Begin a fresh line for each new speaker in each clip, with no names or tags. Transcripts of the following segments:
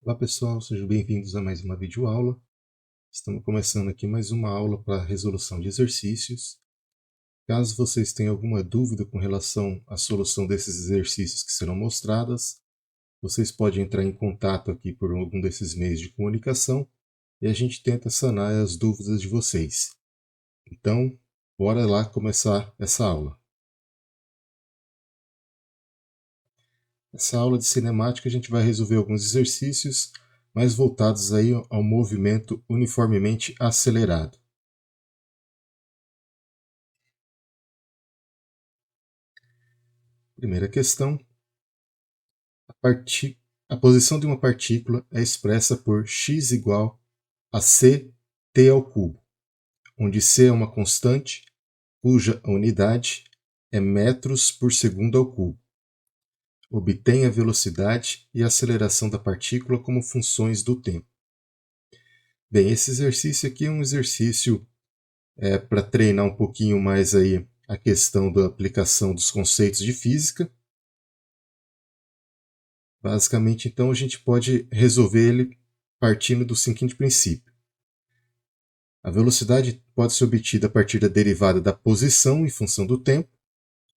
Olá pessoal, sejam bem-vindos a mais uma videoaula. Estamos começando aqui mais uma aula para resolução de exercícios. Caso vocês tenham alguma dúvida com relação à solução desses exercícios que serão mostradas, vocês podem entrar em contato aqui por algum desses meios de comunicação e a gente tenta sanar as dúvidas de vocês. Então, bora lá começar essa aula. Nessa aula de cinemática a gente vai resolver alguns exercícios mais voltados aí ao movimento uniformemente acelerado. Primeira questão. A posição de uma partícula é expressa por x igual a ct ao cubo, onde c é uma constante cuja unidade é metros por segundo ao cubo. Obtém a velocidade e a aceleração da partícula como funções do tempo. Bem, esse exercício aqui é um exercício para treinar um pouquinho mais aí a questão da aplicação dos conceitos de física. Basicamente, então, a gente pode resolver ele partindo do seguinte princípio. A velocidade pode ser obtida a partir da derivada da posição em função do tempo.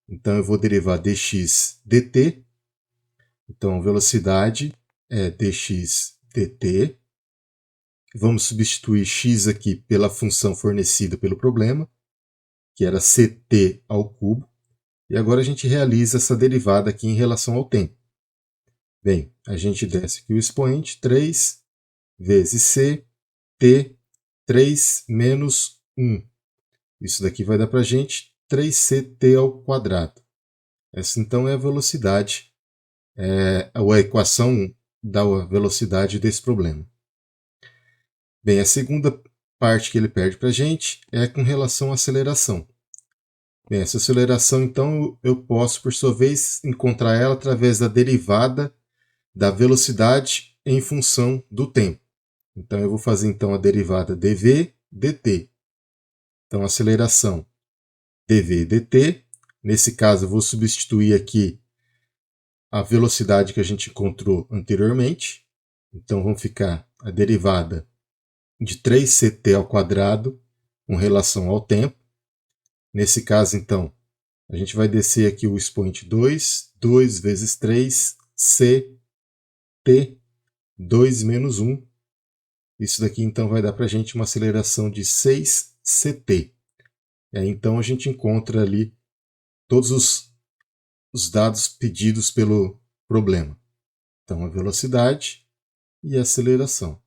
Então, eu vou derivar dx dt. Então, a velocidade é dx dt. Vamos substituir x aqui pela função fornecida pelo problema, que era ct ao cubo. E agora a gente realiza essa derivada aqui em relação ao tempo. Bem, a gente desce aqui o expoente, 3 vezes c, t, 3 menos 1. Isso daqui vai dar para a gente 3ct ao quadrado. Essa então é a velocidade, ou a equação da velocidade desse problema. Bem, a segunda parte que ele pede para a gente é com relação à aceleração. Bem, essa aceleração então eu posso, por sua vez, encontrar ela através da derivada da velocidade em função do tempo. Então eu vou fazer então a derivada dv dt. Então a aceleração dv dt. Nesse caso eu vou substituir aqui a velocidade que a gente encontrou anteriormente. Então vão ficar a derivada de 3ct ao quadrado com relação ao tempo. Nesse caso então a gente vai descer aqui o expoente 2, 2 vezes 3, c, t, 2 menos 1. Isso daqui então vai dar para a gente uma aceleração de 6ct. Então a gente encontra ali todos os dados pedidos pelo problema. Então a velocidade e a aceleração.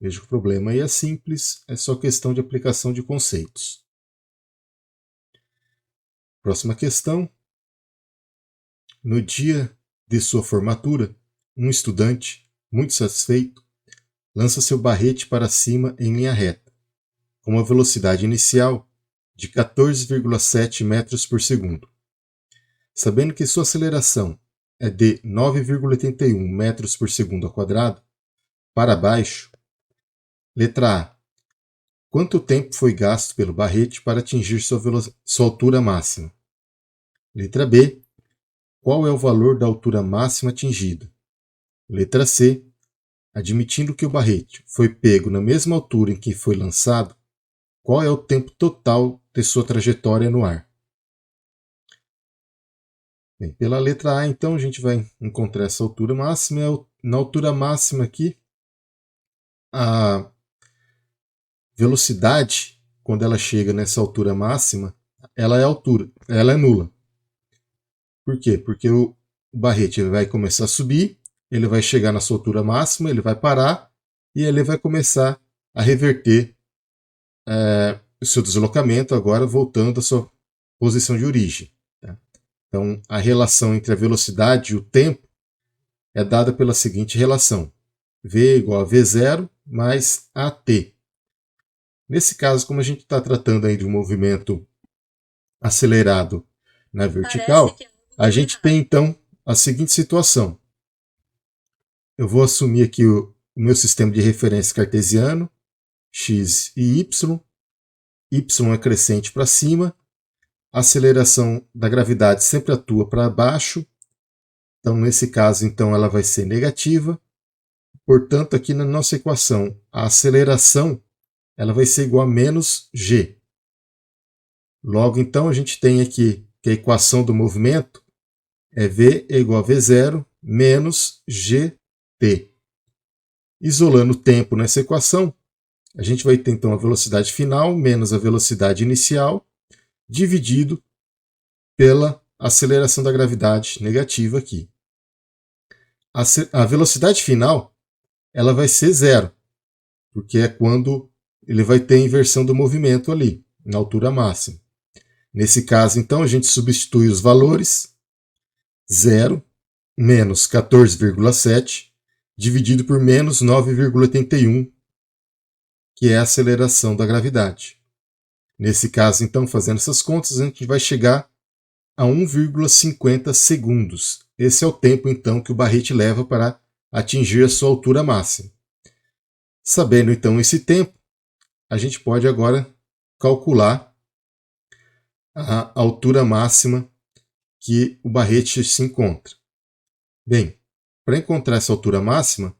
Veja que o problema aí é simples, é só questão de aplicação de conceitos. Próxima questão. No dia de sua formatura, um estudante, muito satisfeito, lança seu barrete para cima em linha reta, com uma velocidade inicial de 14,7 metros por segundo. Sabendo que sua aceleração é de 9,81 metros por segundo ao quadrado, para baixo, letra A. Quanto tempo foi gasto pelo barrete para atingir sua altura máxima? Letra B. Qual é o valor da altura máxima atingida? Letra C. Admitindo que o barrete foi pego na mesma altura em que foi lançado, qual é o tempo total de sua trajetória no ar? Bem, pela letra A, então, a gente vai encontrar essa altura máxima. Na altura máxima aqui, a velocidade, quando ela chega nessa altura máxima, ela é nula. Por quê? Porque o barrete ele vai começar a subir, ele vai chegar na sua altura máxima, ele vai parar e ele vai começar a reverter o seu deslocamento, agora voltando à sua posição de origem. Tá? Então, a relação entre a velocidade e o tempo é dada pela seguinte relação: v igual a v0 mais at. Nesse caso, como a gente está tratando aí de um movimento acelerado na vertical, a gente tem então a seguinte situação. Eu vou assumir aqui o meu sistema de referência cartesiano, x e y. Y é crescente para cima. A aceleração da gravidade sempre atua para baixo. Então, nesse caso, então, ela vai ser negativa. portanto, aqui na nossa equação, a aceleração ela vai ser igual a menos g. Logo, então, a gente tem aqui que a equação do movimento é v é igual a v0 menos gt. Isolando o tempo nessa equação, a gente vai ter então a velocidade final menos a velocidade inicial dividido pela aceleração da gravidade negativa aqui. A velocidade final ela vai ser zero, porque é quando ele vai ter a inversão do movimento ali, na altura máxima. Nesse caso, então, a gente substitui os valores 0 menos 14,7 dividido por menos 9,81, que é a aceleração da gravidade. Nesse caso, então, fazendo essas contas, a gente vai chegar a 1,50 segundos. Esse é o tempo, então, que o barrete leva para atingir a sua altura máxima. Sabendo, então, esse tempo, a gente pode agora calcular a altura máxima que o barrete se encontra. Bem, para encontrar essa altura máxima,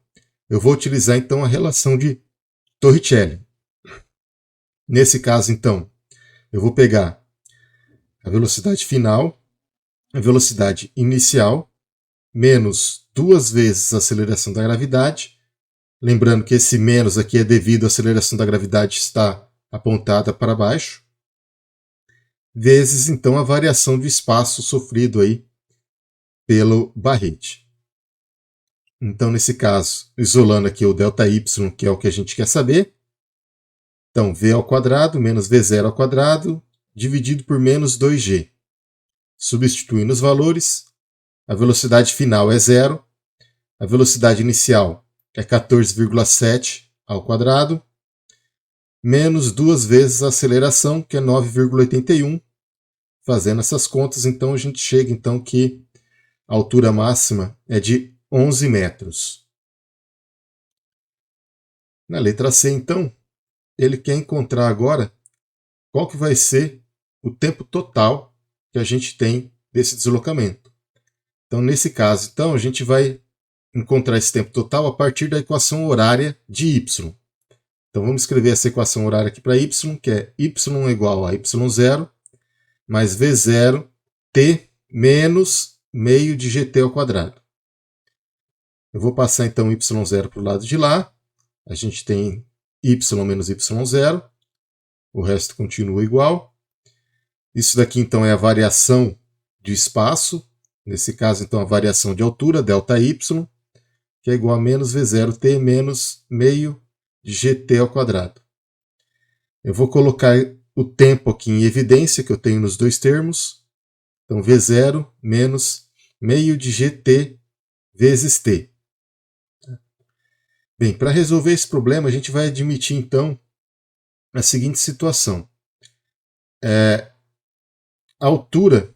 eu vou utilizar, então, a relação de Torricelli. Nesse caso, então, eu vou pegar a velocidade final, a velocidade inicial, menos 2 vezes a aceleração da gravidade. Lembrando que esse menos aqui é devido à aceleração da gravidade estar apontada para baixo. Vezes, então, a variação de espaço sofrido aí pelo barrete. Então, nesse caso, isolando aqui o ΔY, que é o que a gente quer saber. Então, v ao quadrado menos v0 ao quadrado dividido por menos 2g. Substituindo os valores, a velocidade final é zero, a velocidade inicial é 14,7 ao quadrado, menos 2 vezes a aceleração, que é 9,81. Fazendo essas contas, então, a gente chega então que a altura máxima é de 11 metros. Na letra C, então, ele quer encontrar agora qual que vai ser o tempo total que a gente tem desse deslocamento. Então, nesse caso, então, a gente vai encontrar esse tempo total a partir da equação horária de y. Então, vamos escrever essa equação horária aqui para y, que é y é igual a y0 mais v0 t menos meio de gt ao quadrado. Eu vou passar, então, y0 para o lado de lá. A gente tem y menos y0. O resto continua igual. Isso daqui, então, é a variação de espaço. Nesse caso, então, a variação de altura, ΔY, que é igual a menos V0t menos meio de gt ao quadrado. Eu vou colocar o tempo aqui em evidência, que eu tenho nos dois termos. Então, V0 menos meio de gt vezes t. Bem, para resolver esse problema, a gente vai admitir, então, a seguinte situação. A altura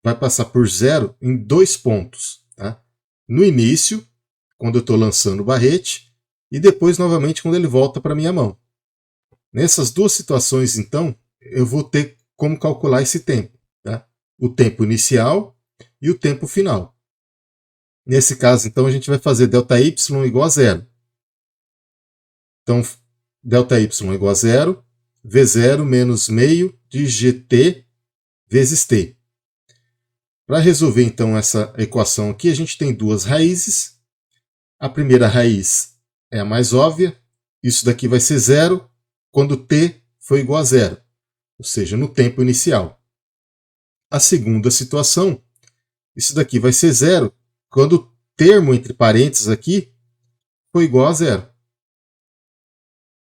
vai passar por zero em 2 pontos. Tá? No início, quando eu estou lançando o barrete, e depois, novamente, quando ele volta para a minha mão. Nessas duas situações, então, eu vou ter como calcular esse tempo. Tá? O tempo inicial e o tempo final. Nesse caso, então, a gente vai fazer ΔY igual a zero. Então, ΔY igual a zero, V0 menos meio de gt vezes t. Para resolver, então, essa equação aqui, a gente tem duas raízes. A primeira raiz é a mais óbvia. Isso daqui vai ser zero quando t for igual a zero, ou seja, no tempo inicial. A segunda situação, isso daqui vai ser zero quando o termo entre parênteses aqui for igual a zero.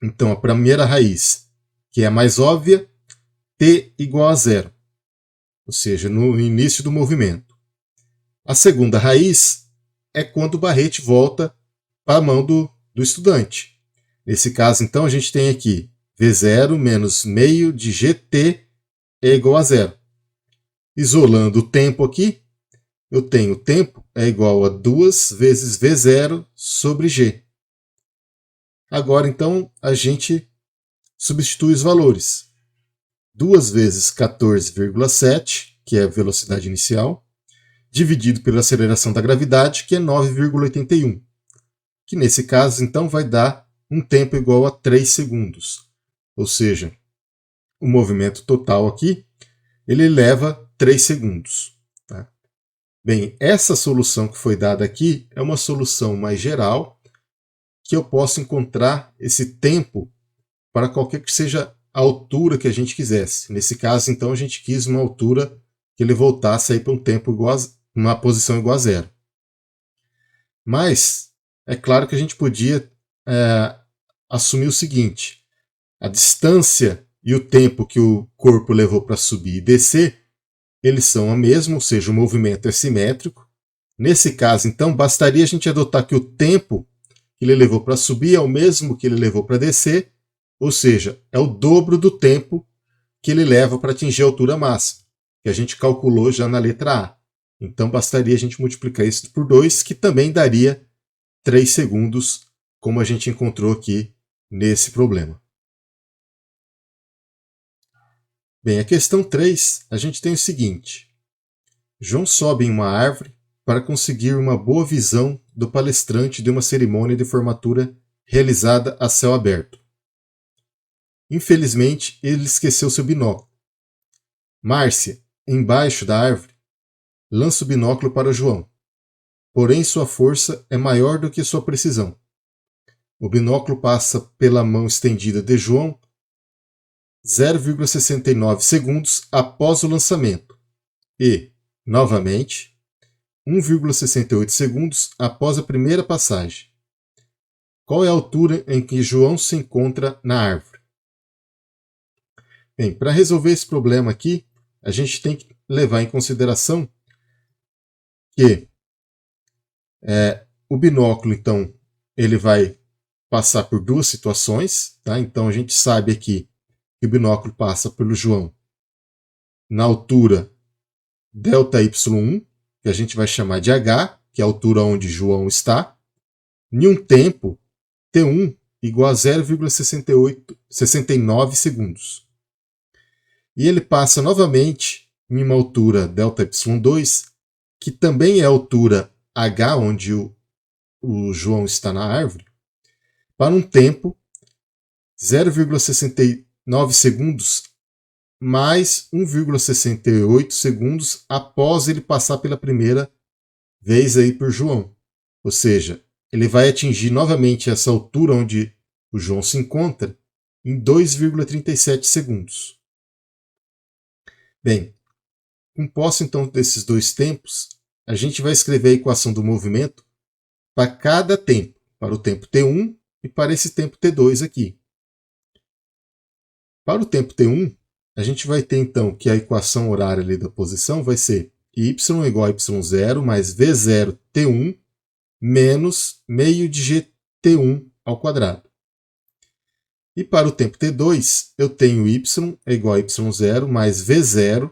Então, a primeira raiz, que é a mais óbvia, t igual a zero, ou seja, no início do movimento. A segunda raiz é quando o barrete volta para a mão do estudante. Nesse caso, então, a gente tem aqui V0 menos meio de gt é igual a zero. Isolando o tempo aqui, eu tenho o tempo é igual a 2 vezes V0 sobre g. Agora, então, a gente substitui os valores. 2 vezes 14,7, que é a velocidade inicial, dividido pela aceleração da gravidade, que é 9,81. que nesse caso então vai dar um tempo igual a 3 segundos. Ou seja, o movimento total aqui, ele leva 3 segundos. Tá? Bem, essa solução que foi dada aqui é uma solução mais geral, que eu posso encontrar esse tempo para qualquer que seja a altura que a gente quisesse. Nesse caso, então, a gente quis uma altura que ele voltasse aí para um tempo igual uma posição igual a zero. Mas é claro que a gente podia assumir o seguinte: a distância e o tempo que o corpo levou para subir e descer, eles são a mesma, ou seja, o movimento é simétrico. Nesse caso, então, bastaria a gente adotar que o tempo que ele levou para subir é o mesmo que ele levou para descer, ou seja, é o dobro do tempo que ele leva para atingir a altura máxima, que a gente calculou já na letra A. Então bastaria a gente multiplicar isso por 2, que também daria 3 segundos, como a gente encontrou aqui nesse problema. Bem, a questão 3, a gente tem o seguinte: João sobe em uma árvore para conseguir uma boa visão do palestrante de uma cerimônia de formatura realizada a céu aberto. Infelizmente, ele esqueceu seu binóculo. Márcia, embaixo da árvore, lança o binóculo para João. Porém, sua força é maior do que sua precisão. O binóculo passa pela mão estendida de João 0,69 segundos após o lançamento e, novamente, 1,68 segundos após a primeira passagem. Qual é a altura em que João se encontra na árvore? Bem, para resolver esse problema aqui, a gente tem que levar em consideração que o binóculo, então, ele vai passar por duas situações. Tá? Então, a gente sabe aqui que o binóculo passa pelo João na altura ΔY1, que a gente vai chamar de H, que é a altura onde João está, em um tempo T1 igual a 0,69 segundos. E ele passa novamente em uma altura ΔY2, que também é a altura H, onde o João está na árvore, para um tempo 0,69 segundos mais 1,68 segundos após ele passar pela primeira vez aí por João. Ou seja, ele vai atingir novamente essa altura onde o João se encontra em 2,37 segundos. Bem, composto então desses dois tempos, a gente vai escrever a equação do movimento para cada tempo, para o tempo T1 e para esse tempo T2 aqui. Para o tempo T1, a gente vai ter então que a equação horária ali da posição vai ser y igual a y0 mais v0 T1 menos meio de gt1 ao quadrado. E para o tempo T2, eu tenho y é igual a y0 mais v0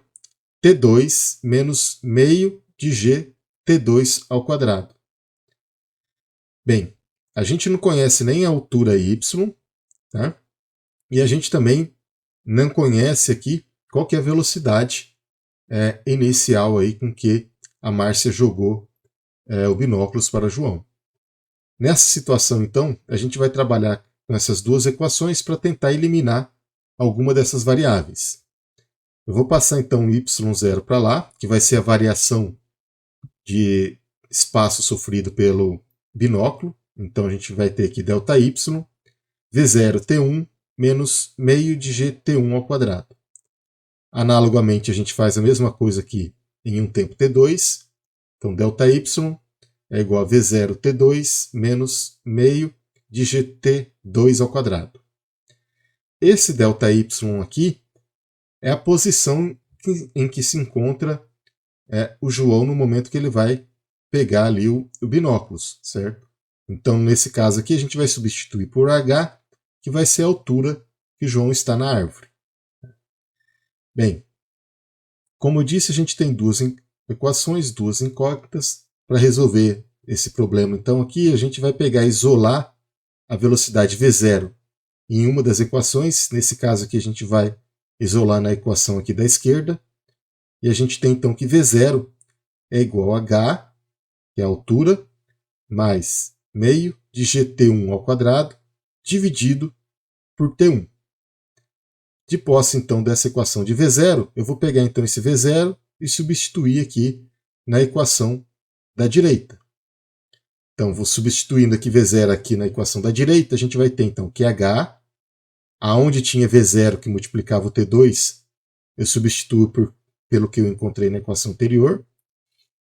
T2 menos meio de g T2 ao quadrado. Bem, a gente não conhece nem a altura y, tá? E a gente também não conhece aqui qual que é a velocidade inicial aí com que a Márcia jogou o binóculos para João. Nessa situação, então, a gente vai trabalhar com essas duas equações para tentar eliminar alguma dessas variáveis. Eu vou passar então o y0 para lá, que vai ser a variação de espaço sofrido pelo binóculo. Então a gente vai ter aqui ΔY, V0 T1 menos meio de GT1 ao quadrado. Analogamente, a gente faz a mesma coisa aqui em um tempo T2. Então ΔY é igual a V0 T2 menos meio de GT2 ao quadrado. Esse ΔY aqui é a posição em que se encontra o João no momento que ele vai pegar ali o binóculos, certo? Então, nesse caso aqui, a gente vai substituir por H, que vai ser a altura que João está na árvore. Bem, como eu disse, a gente tem duas equações, duas incógnitas. Para resolver esse problema, então, aqui a gente vai pegar e isolar a velocidade V0 em uma das equações. Nesse caso aqui, a gente vai isolar na equação aqui da esquerda. E a gente tem, então, que V0 é igual a H, que é a altura, mais meio de GT1 ao quadrado dividido por T1. De posse, então, dessa equação de V0, eu vou pegar, então, esse V0 e substituir aqui na equação da direita. Então, vou substituindo aqui V0 aqui na equação da direita, a gente vai ter, então, que H, aonde tinha V0 que multiplicava o T2, eu substituo pelo que eu encontrei na equação anterior.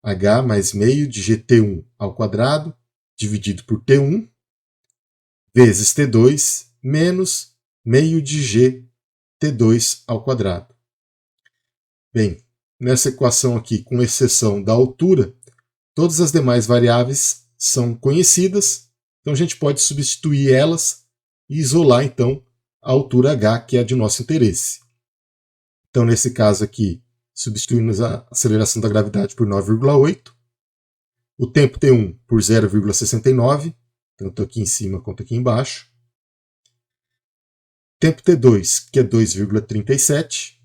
H mais meio de GT1 ao quadrado, dividido por T1, vezes T2, menos meio de G T2 ao quadrado. Bem, nessa equação aqui, com exceção da altura, todas as demais variáveis são conhecidas, então a gente pode substituir elas e isolar então a altura h, que é a de nosso interesse. Então nesse caso aqui, substituímos a aceleração da gravidade por 9,8, o tempo t1 por 0,69, tanto aqui em cima quanto aqui embaixo, tempo t2, que é 2,37,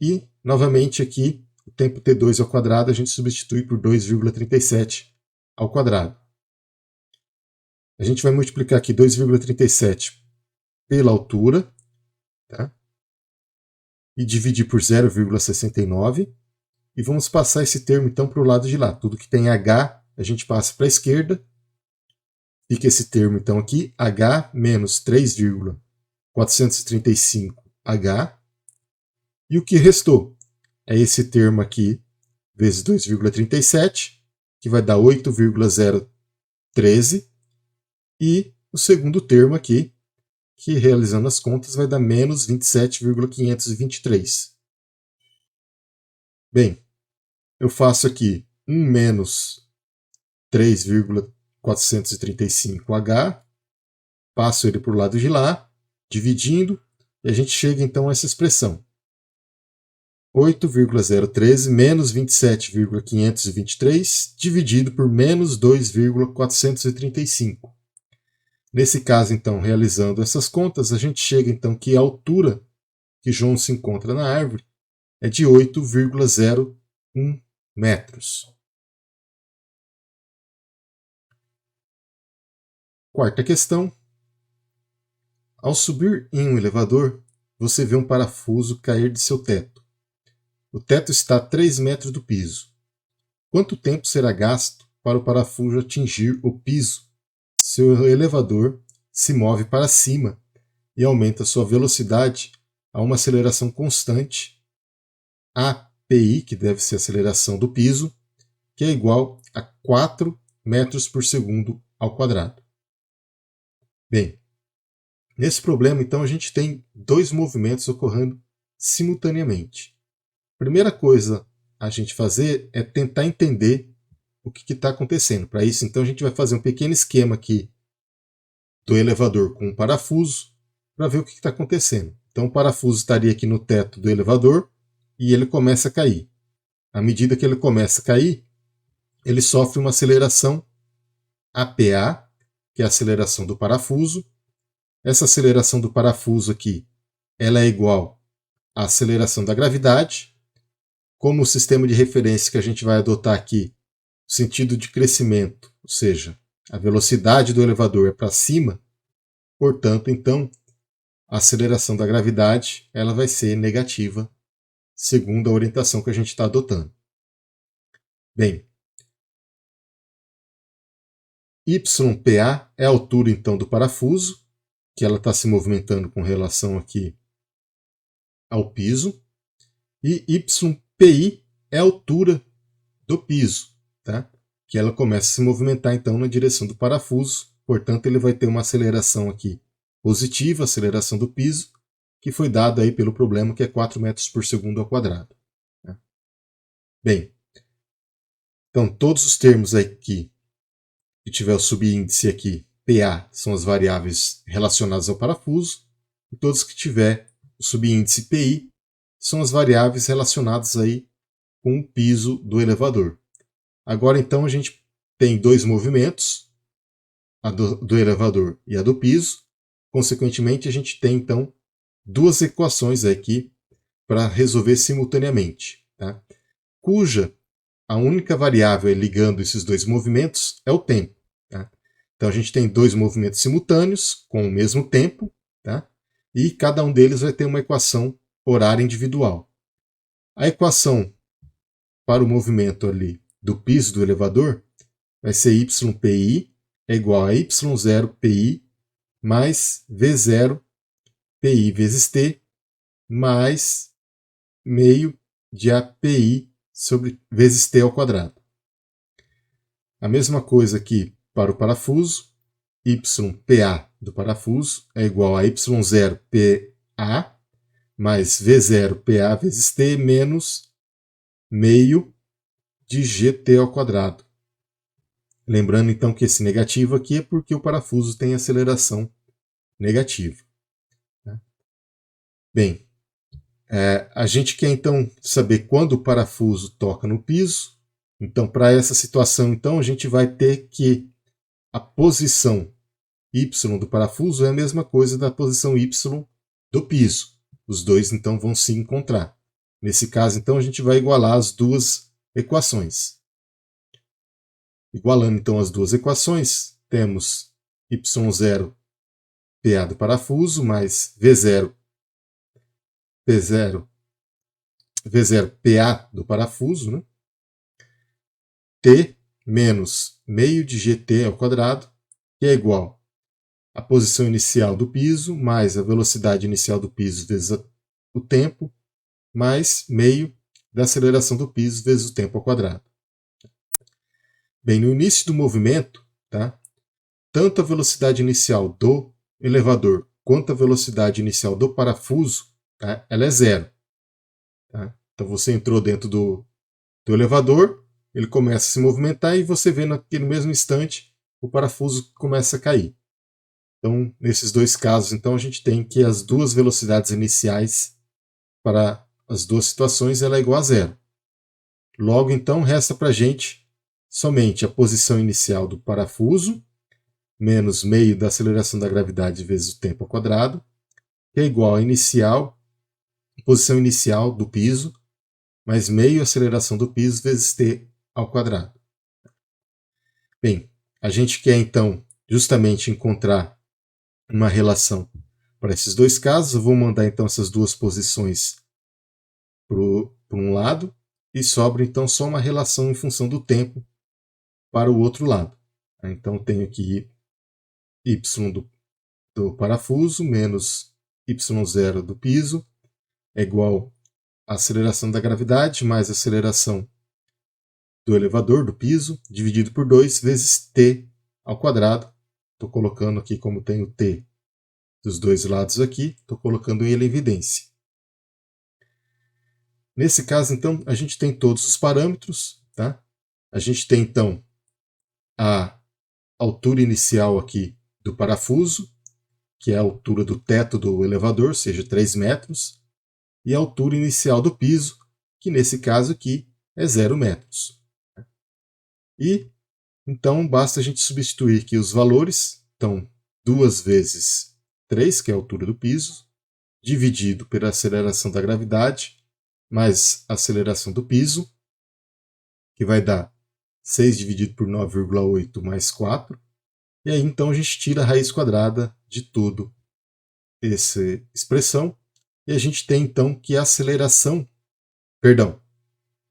e, novamente aqui, o tempo t2 ao quadrado a gente substitui por 2,37 ao quadrado. A gente vai multiplicar aqui 2,37 pela altura, tá? E dividir por 0,69, e vamos passar esse termo então para o lado de lá. Tudo que tem h a gente passa para a esquerda, fica esse termo então aqui, h menos 3,435h, e o que restou é esse termo aqui, vezes 2,37, que vai dar 8,013, e o segundo termo aqui, que realizando as contas vai dar menos 27,523. Bem, eu faço aqui 1 menos 3,435h, passo ele para o lado de lá, dividindo, e a gente chega então a essa expressão. 8,013 menos 27,523 dividido por menos 2,435. Nesse caso, então, realizando essas contas, a gente chega então que a altura que João se encontra na árvore é de 8,01 metros. Quarta questão. Ao subir em um elevador, você vê um parafuso cair de seu teto. O teto está a 3 metros do piso. Quanto tempo será gasto para o parafuso atingir o piso se o elevador se move para cima e aumenta sua velocidade a uma aceleração constante, API, que deve ser a aceleração do piso, que é igual a 4 metros por segundo ao quadrado? Bem, nesse problema, então, a gente tem dois movimentos ocorrendo simultaneamente. Primeira coisa a gente fazer é tentar entender o que está acontecendo. Para isso, então, a gente vai fazer um pequeno esquema aqui do elevador com um parafuso para ver o que está acontecendo. Então, o parafuso estaria aqui no teto do elevador e ele começa a cair. À medida que ele começa a cair, ele sofre uma aceleração APA, que é a aceleração do parafuso. Essa aceleração do parafuso aqui, ela é igual à aceleração da gravidade. Como o sistema de referência que a gente vai adotar aqui, o sentido de crescimento, ou seja, a velocidade do elevador é para cima, portanto, então, a aceleração da gravidade ela vai ser negativa, segundo a orientação que a gente está adotando. Bem, YPA é a altura, então, do parafuso, que ela está se movimentando com relação aqui ao piso, e YPI é a altura do piso, tá? Que ela começa a se movimentar então na direção do parafuso, portanto ele vai ter uma aceleração aqui positiva, aceleração do piso, que foi dada aí pelo problema que é 4 metros por segundo ao quadrado. Tá? Bem, então todos os termos aqui que tiver o subíndice aqui, PA, são as variáveis relacionadas ao parafuso, e todos que tiver o subíndice PI são as variáveis relacionadas aí com o piso do elevador. Agora, então, a gente tem dois movimentos, a do elevador e a do piso. Consequentemente, a gente tem, então, duas equações aqui para resolver simultaneamente, tá? Cuja a única variável ligando esses dois movimentos é o tempo. Tá? Então a gente tem dois movimentos simultâneos com o mesmo tempo, tá? E cada um deles vai ter uma equação horária individual. A equação para o movimento ali do piso do elevador vai ser YPI é igual a Y0PI mais V0 PI vezes T mais meio de API vezes T ao quadrado. A mesma coisa aqui para o parafuso, YPA do parafuso é igual a Y0PA mais V0PA vezes T menos meio de GT ao quadrado. Lembrando então que esse negativo aqui é porque o parafuso tem aceleração negativa. Bem, a gente quer então saber quando o parafuso toca no piso. Então, para essa situação, então, a gente vai ter que a posição Y do parafuso é a mesma coisa da posição Y do piso. Os dois então vão se encontrar. Nesse caso, então, a gente vai igualar as duas equações. Igualando então as duas equações, temos Y0 PA do parafuso mais V0 PA do parafuso, né? T menos meio de GT ao quadrado, que é igual à posição inicial do piso mais a velocidade inicial do piso vezes o tempo, mais meio da aceleração do piso vezes o tempo ao quadrado. Bem, no início do movimento, tá, tanto a velocidade inicial do elevador quanto a velocidade inicial do parafuso, tá, ela é zero. Tá? Então você entrou dentro do elevador, ele começa a se movimentar e você vê naquele mesmo instante o parafuso começa a cair. Então, nesses dois casos, então, a gente tem que as duas velocidades iniciais para as duas situações ela é igual a zero. Logo, então, resta para a gente somente a posição inicial do parafuso menos meio da aceleração da gravidade vezes o tempo ao quadrado, que é igual a posição inicial do piso mais meio aceleração do piso vezes t ao quadrado. Bem, a gente quer então justamente encontrar uma relação para esses dois casos. Eu vou mandar então essas duas posições para um lado e sobra então só uma relação em função do tempo para o outro lado. Então eu tenho aqui y do parafuso menos y0 do piso é igual a aceleração da gravidade mais a aceleração do elevador, do piso, dividido por 2 vezes t ao quadrado. Estou colocando aqui como tem o t dos dois lados aqui, estou colocando ele em evidência. Nesse caso, então, a gente tem todos os parâmetros. Tá? A gente tem, então, a altura inicial aqui do parafuso, que é a altura do teto do elevador, ou seja, 3 metros, e a altura inicial do piso, que nesse caso aqui é 0 metros. E, então, basta a gente substituir aqui os valores. Então, 2 vezes 3, que é a altura do piso, dividido pela aceleração da gravidade, mais a aceleração do piso, que vai dar 6 dividido por 9,8 mais 4. E aí, então, a gente tira a raiz quadrada de tudo essa expressão. E a gente tem, então, que a aceleração,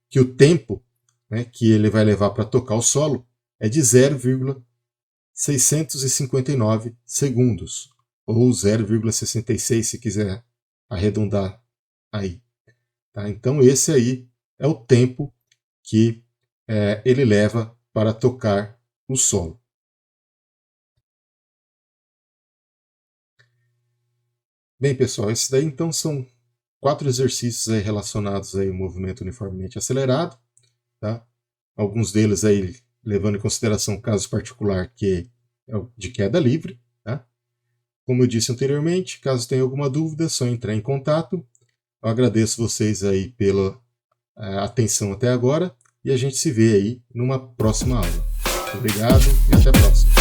que o tempo, né, que ele vai levar para tocar o solo é de 0,659 segundos, ou 0,66 se quiser arredondar aí. Tá? Então esse aí é o tempo que ele leva para tocar o solo. Bem, pessoal, esses daí então são 4 exercícios aí relacionados aí ao movimento uniformemente acelerado. Tá? Alguns deles aí levando em consideração o caso particular que é o de queda livre. Tá? Como eu disse anteriormente, caso tenha alguma dúvida, é só entrar em contato. Eu agradeço vocês aí pela atenção até agora e a gente se vê aí numa próxima aula. Obrigado e até a próxima.